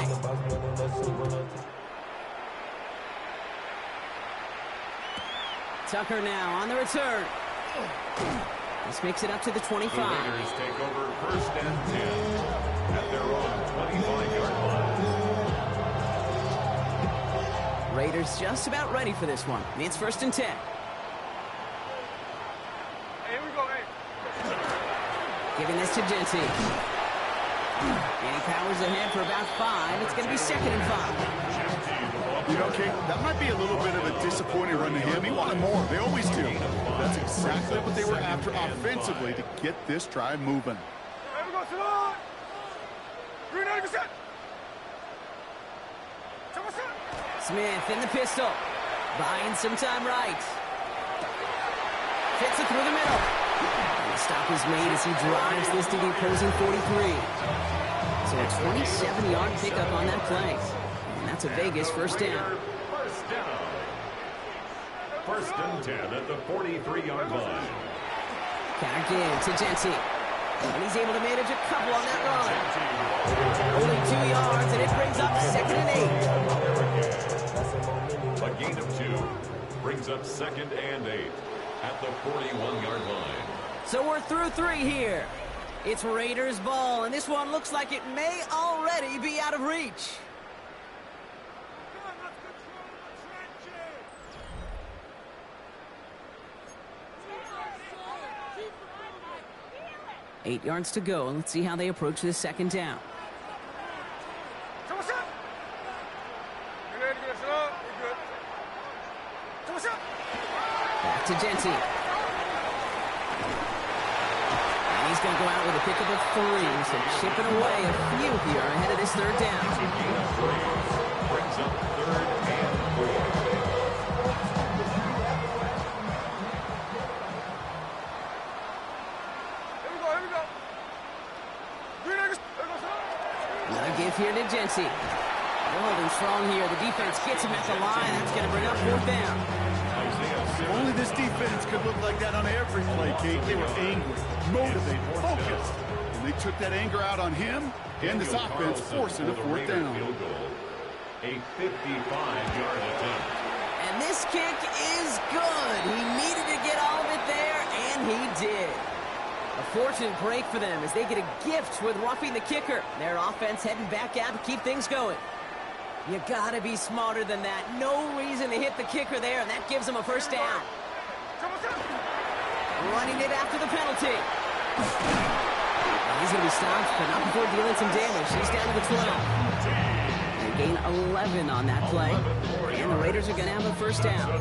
Tucker now on the return. This makes it up to the 25.
The Raiders take over first and 10 at their own 25-yard line.
Raiders just about ready for this one. It's first and 10.
Hey, here we go, hey.
Giving this to Genty. And he powers ahead for about 5. It's going to be second and 5.
You know, Kate, that might be a little bit of a disappointing run to him. He wanted more. They always do. That's exactly what they were after offensively to get this drive moving.
Here we go, to the line. 390%.
Smith in the pistol. Buying some time right. Fits it through the middle. And the stop is made as he drives this to the opposing 43. So a 27-yard pickup on that play. And that's a Vegas first down.
First down. First and 10 at the 43-yard line.
Counter give to Genty. And he's able to manage a couple on that run. Only 2 yards, and it brings up second and 8.
A gain of 2 brings up second and 8 at the 41-yard line.
So we're through 3 here. It's Raiders ball, and this one looks like it may already be out of reach. 8 yards to go, and let's see how they approach this second down. Back to Genty. And he's going to go out with a pickup of 3, so chipping away a few here ahead of this third down.
Brings up third and
4.
Another give here to Genty. They're holding strong here. The defense gets him at the line. That's going to bring up fourth down.
Isaiah
only this defense could look like that on every play, Kate. They were angry, motivated, focused. And they took that anger out on him and this offense, forcing a fourth down.
A 55-yard attempt.
And this kick is good. He needed to get all of it there, and he did. A fortunate break for them as they get a gift with roughing the kicker. Their offense heading back out to keep things going. You gotta be smarter than that. No reason to hit the kicker there, and that gives them a first down. Running it after the penalty. He's gonna be stopped, but not before dealing some damage. He's down to the 12. They gain 11 on that play. And the Raiders are gonna have a first down.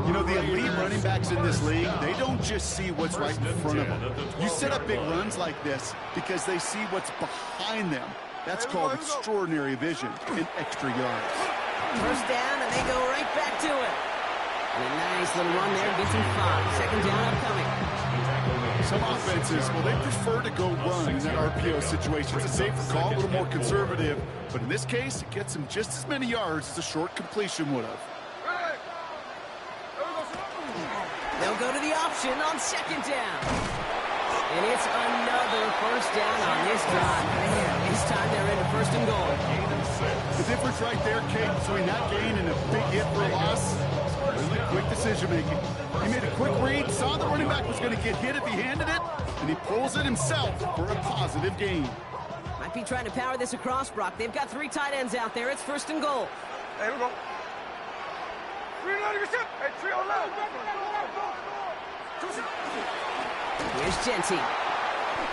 You know, the elite running backs in this league, they don't just see what's right in front of them. You set up big runs like this because they see what's behind them. That's called extraordinary vision and extra yards.
First down, and they go right back to it. And a nice little run there gets him 5. Second down upcoming.
Some offenses, well, they prefer to go run in that RPO situation. It's a safer call, a little more conservative. But in this case, it gets him just as many yards as a short completion would have.
They'll go to the option on second down. And it's another first down on this drive. Man, this time they're into first and goal.
The difference right there, Kate, between that gain and a big hit for a loss, really quick decision-making. He made a quick read, saw the running back was going to get hit if he handed it, and he pulls it himself for a positive gain.
Might be trying to power this across, Brock. They've got 3 tight ends out there. It's first and goal.
Hey, we go. 3 Hey, 3 on left.
Here's Genty.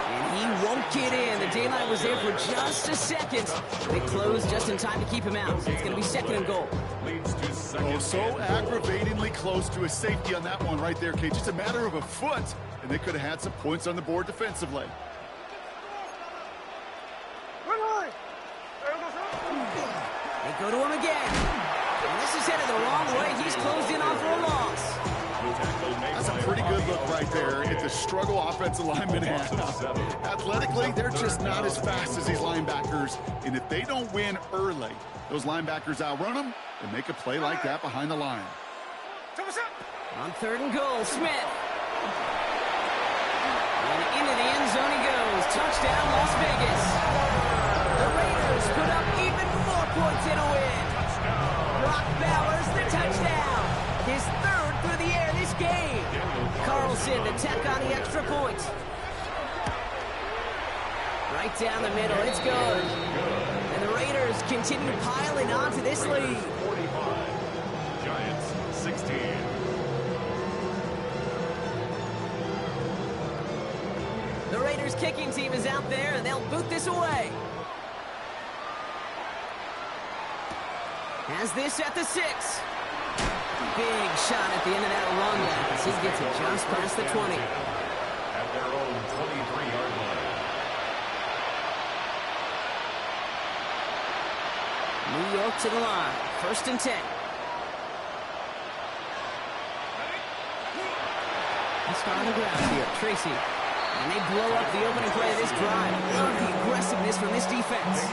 And he won't get in. The daylight was there for just a second. They closed just in time to keep him out. So it's going to be second and goal.
Oh, so aggravatingly close to a safety on that one right there, Kate. Just a matter of a foot, and they could have had some points on the board defensively.
They go to him again. And this is headed the wrong way. He's closed in on for a loss.
That's a pretty good look right there at the struggle offensive linemen have. Athletically, they're just not as fast as these linebackers. And if they don't win early, those linebackers outrun them and make a play like that behind the line.
On third and goal, Smith. And into the end zone he goes. Touchdown, Las Vegas. The Raiders put up even more points in a win. Brock Bowers, the touchdown. His third through the air this game. Carlson to tack on the extra point. Right down the middle, it's good. And the Raiders continue piling onto this lead.
45. Giants 16.
The Raiders kicking team is out there, and they'll boot this away. Has this at the 6. Big shot at the end of that run back as he gets it just past the 20.
At their own 23-yard line.
New York to the line. First and 10. Let's start on the ground here. Tracy. And they blow up the opening play of this drive. Love the aggressiveness from this defense.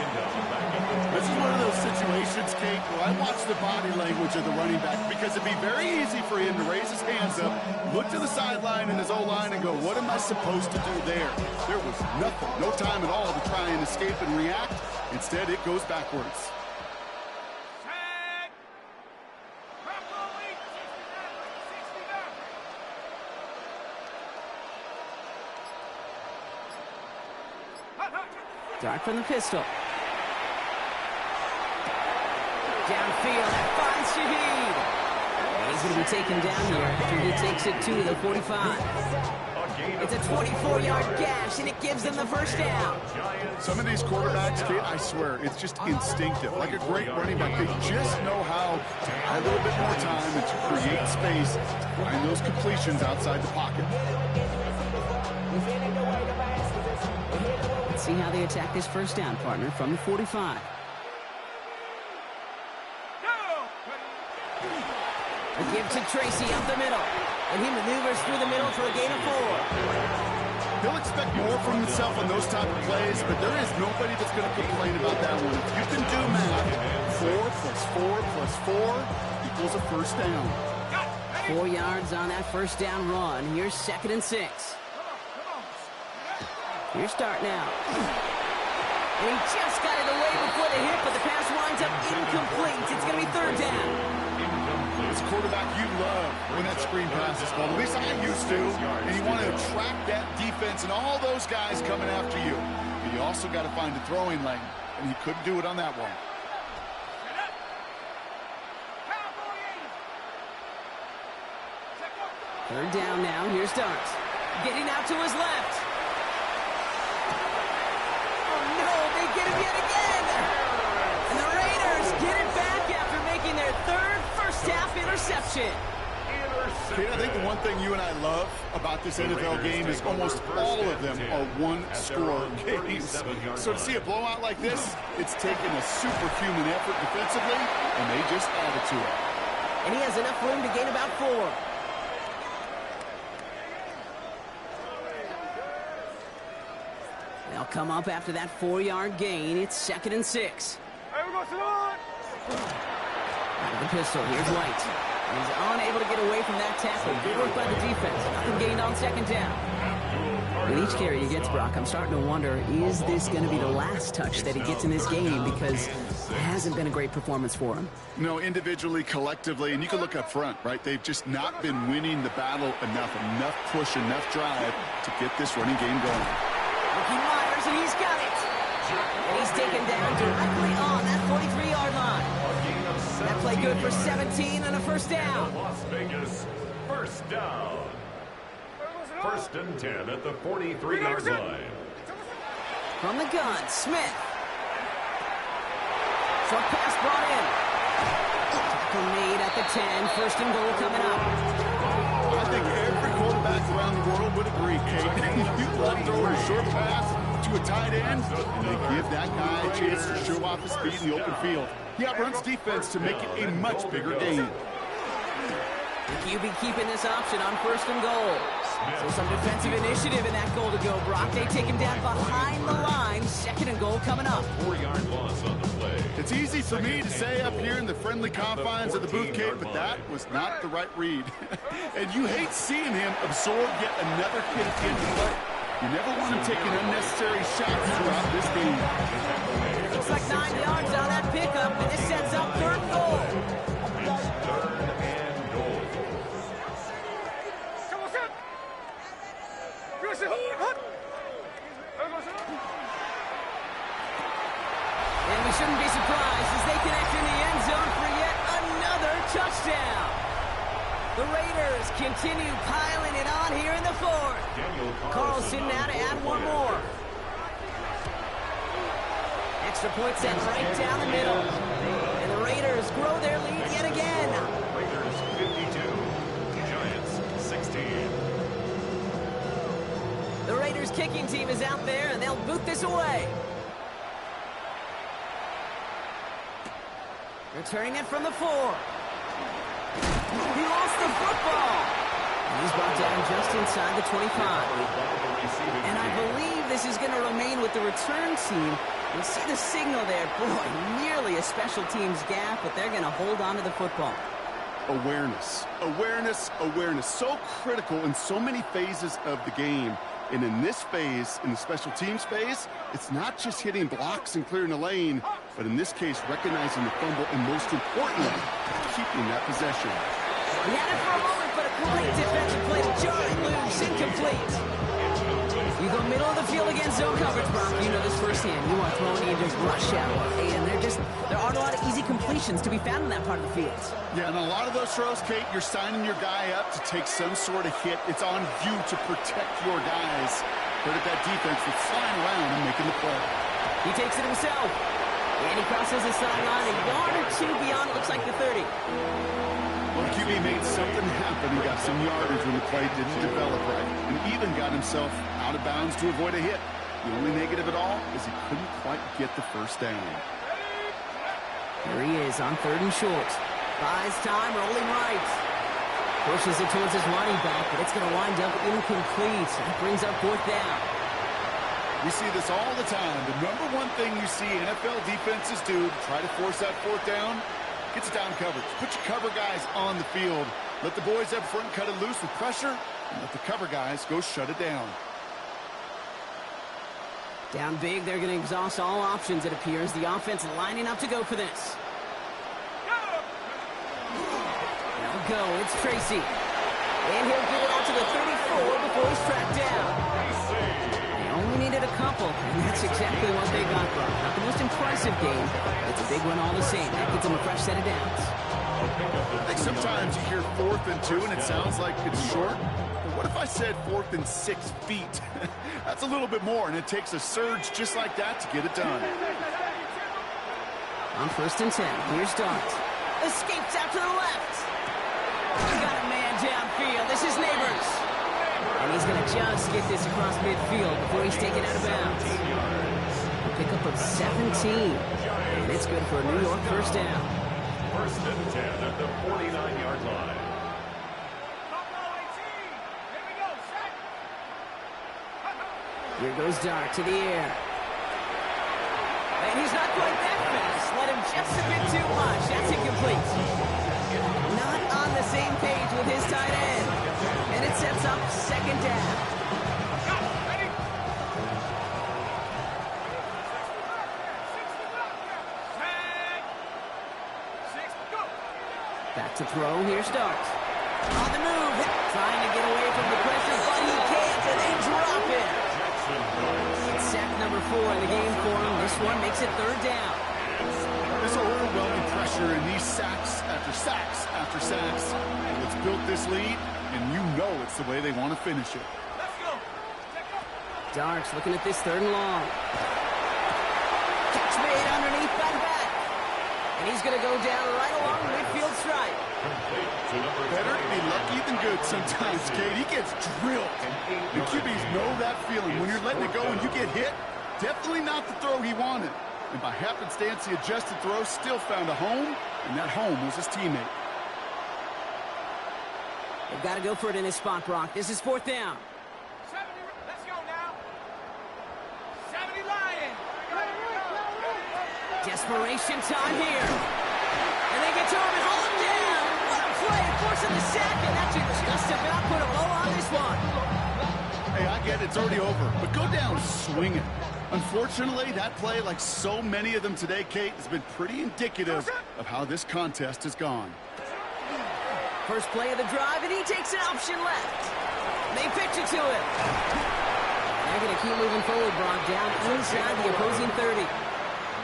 This is one of those situations, Kate, where I watch the body language of the running back because it'd be very easy for him to raise his hands up, look to the sideline in his O-line and go, what am I supposed to do there? There was nothing, no time at all to try and escape and react. Instead, it goes backwards.
Dart from the pistol. Downfield, that finds Shaheed. And he's going to be taken down here after he takes it to the 45. It's a 24-yard gash, and it gives them the first down.
Some of these quarterbacks, Kate, I swear, it's just instinctive. Like a great running back, they just know how to have a little bit more time and to create space behind those completions outside the pocket.
Let's see how they attack this first down, partner, from the 45. A give to Tracy up the middle. And he maneuvers through the middle for a gain of 4.
He'll expect more from himself on those type of plays, but there is nobody that's going to complain about that one. If you can do math, 4 plus 4 plus 4 equals a first down.
4 yards on that first down run. Here's 2nd and 6. Here's start now. And he just got it away before the hit, but the pass winds up incomplete. It's going to be 3rd down.
It's a quarterback you love when that screen pass is called. At least I used to. And you want to attract that defense and all those guys coming after you. But you also got to find the throwing lane. And he couldn't do it on that one.
Third down now. Here's Darts. Getting out to his left. Oh, no. They get him yet again. And the Raiders get it back after making their 3rd first-half interception.
Kate, I think the one thing you and I love about this NFL game is almost all of them are one-score games. So to see a blowout like this, it's taken a superhuman effort defensively, and they just added to it.
And he has enough room to gain about 4. They'll come up after that 4-yard gain. It's 2nd and 6.
Hey, we go, Salon!
Out of the pistol, here's White. He's unable to get away from that tackle. Good work by the defense. Nothing gained on 2nd down. With each carry he gets, Brock, I'm starting to wonder, is this going to be the last touch that he gets in this game? Because it hasn't been a great performance for him.
No, individually, collectively, and you can look up front, right? They've just not been winning the battle enough push, enough drive to get this running game going.
Ricky Myers, and he's got it. And he's taken down directly on that 43-yard line. That play good for 17 and a first down.
Las Vegas, first down. 1st and 10 at the 43-yard line.
From the gun, Smith. Short pass brought in. Tackle made at the 10. 1st and goal coming up.
I think every quarterback around the world would agree, Kate. You love throwing a short pass to a tight end, and they give that guy a chance to show off his speed in the open field. He outruns defense to make it a much bigger game.
The QB keeping this option on 1st and goal. So some defensive initiative in that goal to go, Brock. They take him down behind the line. 2nd and goal coming up.
4-yard loss on the play.
It's easy for me to say up here in the friendly confines of the booth, Kate, but that was not the right read. And you hate seeing him absorb yet another hit into play. You never want him taking unnecessary shots throughout this game.
Looks like 9 yards on that pickup, and this sets up 3rd goal.
3rd and goal.
And we shouldn't be surprised as they connect in the end zone for yet another touchdown. The Raiders continue piling it on here in the 4th. Carlson now to add one more. Extra point set right down the middle. And the Raiders grow their lead yet again.
Raiders 52, Giants 16.
The Raiders kicking team is out there, and they'll boot this away. Returning it from the 4. He lost the football. And he's brought down just inside the 25. And I believe this is going to remain with the return team. You see the signal there. Boy, nearly a special teams gap, but they're going to hold on to the football.
Awareness, awareness, awareness. So critical in so many phases of the game. And in this phase, in the special teams phase, it's not just hitting blocks and clearing the lane, but in this case, recognizing the fumble and most importantly, keeping that possession.
He had it for a moment, but a great defensive play to Jarrett loose, incomplete. You go middle of the field against zone coverage, Brock. You know this firsthand. You are throwing in just rush hour. And there aren't a lot of easy completions to be found in that part of the field.
Yeah, and a lot of those throws, Kate, you're signing your guy up to take some sort of hit. It's on you to protect your guys. But at that defense that's flying around and making the play.
He takes it himself. And he crosses the sideline a yard or 2 beyond, it looks like the 30.
Well, the QB made something happen. He got some yardage when the play didn't develop right. And even got himself out of bounds to avoid a hit. The only negative at all is he couldn't quite get the first down.
Here he is on 3rd and short. Buys time, rolling right. Pushes it towards his running back, but it's going to wind up incomplete. That brings up 4th down.
We see this all the time. The number one thing you see NFL defenses do to try to force that 4th down, gets down coverage. Put your cover guys on the field. Let the boys up front cut it loose with pressure, and let the cover guys go shut it down.
Down big, they're going to exhaust all options, it appears. The offense lining up to go for this. They'll go, it's Tracy. And he'll give it out to the 34 before he's tracked down. They only needed a couple, and that's exactly what they got, Brock. Not the most impressive game. It's a big one all the same. That gets them a fresh set of downs.
I think sometimes you hear 4th and 2 and it sounds like it's short. But what if I said 4th and 6 feet? That's a little bit more, and it takes a surge just like that to get it done.
On 1st and 10, here's Dart. Escapes out to the left. Got a man downfield. This is Neighbors. And he's going to just get this across midfield before he's taken out of bounds. A pickup of 17. And it's good for a New York first down.
1st and 10 at the 49-yard line.
Here goes Dart to the air. And he's not quite that fast. Let him just a bit too much. That's incomplete. Not on the same page with his tight end. And it sets up 2nd down. Back to throw. Here's Dart. On the move. Trying to get away from the pressure, but he can't, and they drop it. It's sack number 4 in the game for him. This one makes it 3rd down.
There's overwhelming pressure in these sacks after sacks after sacks. It's built this lead, and you know it's the way they want to finish it.
Dart's looking at this 3rd and long. Catch made underneath by the back. And he's going to go down right along the midfield stripe.
Better be lucky than good sometimes, Kate. He gets drilled. The QBs know that feeling. When you're letting it go and you get hit, definitely not the throw he wanted. And by happenstance, the adjusted throw still found a home, and that home was his teammate.
They've got to go for it in this spot, Brock. This is 4th down.
70, let's go now. 70 Lions.
Desperation time here. And they get to him and hold him down. What a play, forcing the sack, and that should just about put a bow on this one.
Hey, I get it, it's already over, but go down swinging. Unfortunately, that play, like so many of them today, Kate, has been pretty indicative of how this contest has gone.
First play of the drive, and he takes an option left. They pitch it to him. They're going to keep moving forward, Brock, down inside the opposing 30.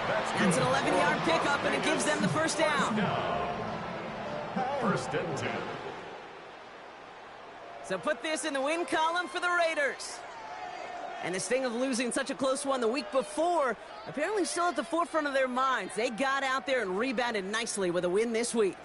That's an 11-yard pickup, and it gives them the first down.
1st and 10.
So put this in the win column for the Raiders. And this thing of losing such a close one the week before, apparently still at the forefront of their minds. They got out there and rebounded nicely with a win this week.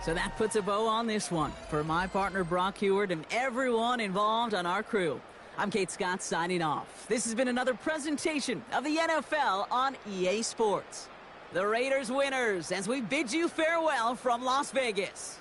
So that puts a bow on this one. For my partner Brock Huard and everyone involved on our crew, I'm Kate Scott signing off. This has been another presentation of the NFL on EA Sports. The Raiders winners as we bid you farewell from Las Vegas.